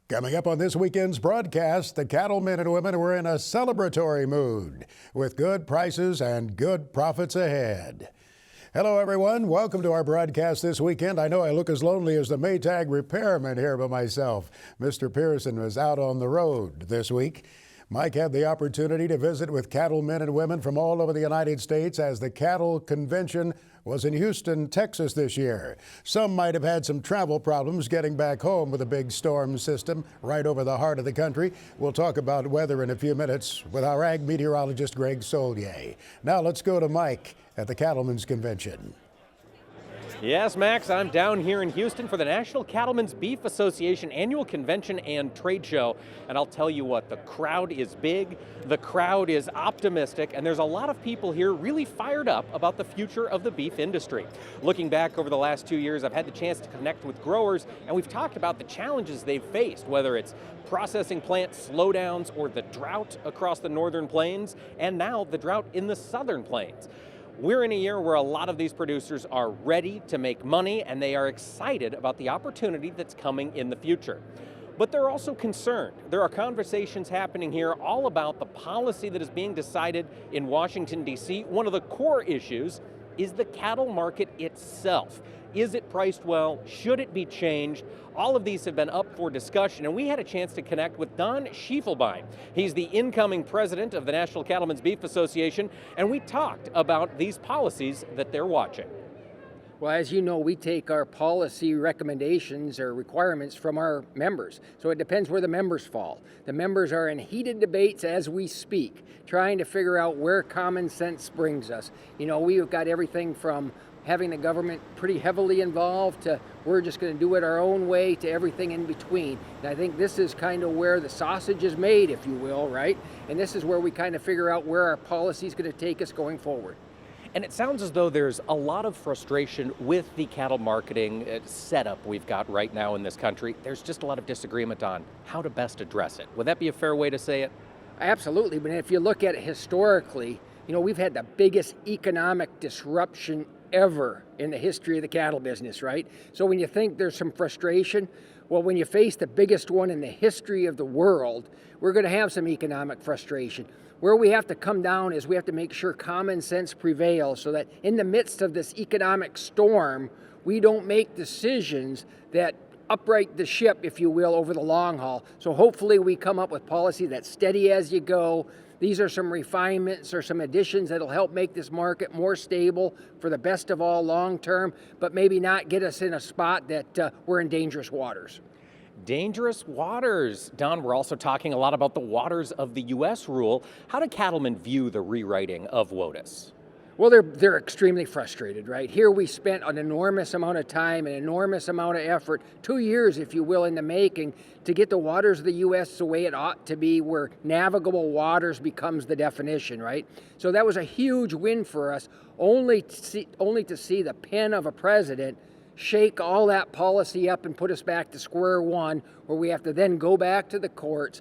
Coming up on this weekend's broadcast, the cattlemen and women were in a celebratory mood with good prices and good profits ahead. Hello, everyone. Welcome to our broadcast this weekend. I know I look as lonely as the Maytag repairman here by myself. Mr. Pearson was out on the road this week. Mike had the opportunity to visit with cattlemen and women from all over the United States as the cattle convention was in Houston, Texas this year. Some might have had some travel problems getting back home with a big storm system right over the heart of the country. We'll talk about weather in a few minutes with our ag meteorologist, Greg Solier. Now let's go to Mike at the Cattlemen's Convention. Yes, Max, I'm down here in Houston for the National Cattlemen's Beef Association annual convention and trade show. And I'll tell you what, the crowd is big, the crowd is optimistic, and there's a lot of people here really fired up about the future of the beef industry. Looking back over the last 2 years, I've had the chance to connect with growers, and we've talked about the challenges they've faced, whether it's processing plant slowdowns or the drought across the northern plains, and now the drought in the southern plains. We're in a year where a lot of these producers are ready to make money and they are excited about the opportunity that's coming in the future. But they're also concerned. There are conversations happening here all about the policy that is being decided in Washington, D.C. One of the core issues is the cattle market itself. Is it priced well? Should it be changed? All of these have been up for discussion, and we had a chance to connect with Don Schifelbein. He's the incoming president of the National Cattlemen's Beef Association, and we talked about these policies that they're watching. Well, as you know, we take our policy recommendations or requirements from our members. So it depends where the members fall. The members are in heated debates as we speak, trying to figure out where common sense brings us. You know, we've got everything from having the government pretty heavily involved to we're just going to do it our own way to everything in between. And I think this is kind of where the sausage is made, if you will, right? And this is where we kind of figure out where our policy is going to take us going forward. And it sounds as though there's a lot of frustration with the cattle marketing setup we've got right now in this country. There's just a lot of disagreement on how to best address it. Would that be a fair way to say it? Absolutely, but if you look at it historically, you know, we've had the biggest economic disruption ever in the history of the cattle business, right? So when you think there's some frustration, well, when you face the biggest one in the history of the world, we're going to have some economic frustration. Where we have to come down is we have to make sure common sense prevails so that in the midst of this economic storm, we don't make decisions that upright the ship, if you will, over the long haul. So hopefully we come up with policy that's steady as you go. These are some refinements or some additions that'll help make this market more stable for the best of all long term, but maybe not get us in a spot that we're in dangerous waters. Dangerous waters. Don, we're also talking a lot about the waters of the U.S. rule. How do cattlemen view the rewriting of WOTUS? Well, they're extremely frustrated, right? Here we spent an enormous amount of time, an enormous amount of effort, 2 years, if you will, in the making to get the waters of the U.S. the way it ought to be, where navigable waters becomes the definition, right? So that was a huge win for us, only to see the pen of a president shake all that policy up and put us back to square one, where we have to then go back to the courts,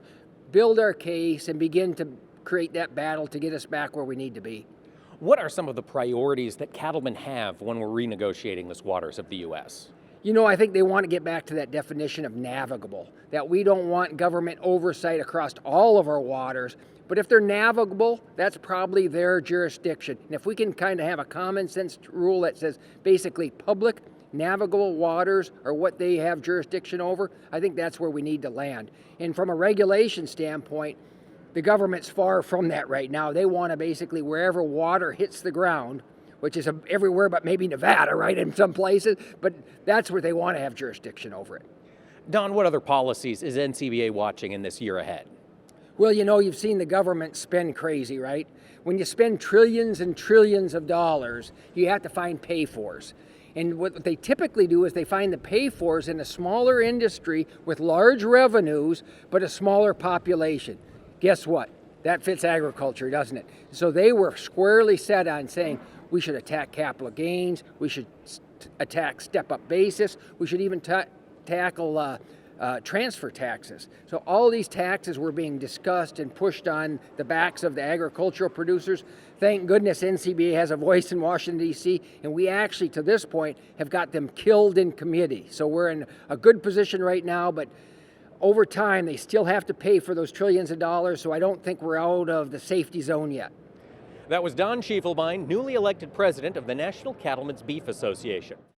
build our case, and begin to create that battle to get us back where we need to be. What are some of the priorities that cattlemen have when we're renegotiating this waters of the U.S.? You know, I think they want to get back to that definition of navigable, that we don't want government oversight across all of our waters, but if they're navigable, that's probably their jurisdiction. And if we can kind of have a common sense rule that says basically public navigable waters are what they have jurisdiction over, I think that's where we need to land. And from a regulation standpoint, the government's far from that right now. They want to basically wherever water hits the ground, which is everywhere but maybe Nevada, right, in some places, but that's where they want to have jurisdiction over it. Don, what other policies is Ncba watching in this year ahead? Well, you know, you've seen the government spend crazy, right? When you spend trillions and trillions of dollars, you have to find pay-fors. And what they typically do is they find the pay-fors in a smaller industry with large revenues, but a smaller population. Guess what? That fits agriculture, doesn't it? So they were squarely set on saying we should attack capital gains, we should attack step-up basis, we should even tackle transfer taxes. So all these taxes were being discussed and pushed on the backs of the agricultural producers. Thank goodness Ncba has a voice in Washington, D.C., and we actually, to this point, have got them killed in committee. So we're in a good position right now, but over time, they still have to pay for those trillions of dollars, so I don't think we're out of the safety zone yet. That was Don Schifelbein, newly elected president of the National Cattlemen's Beef Association.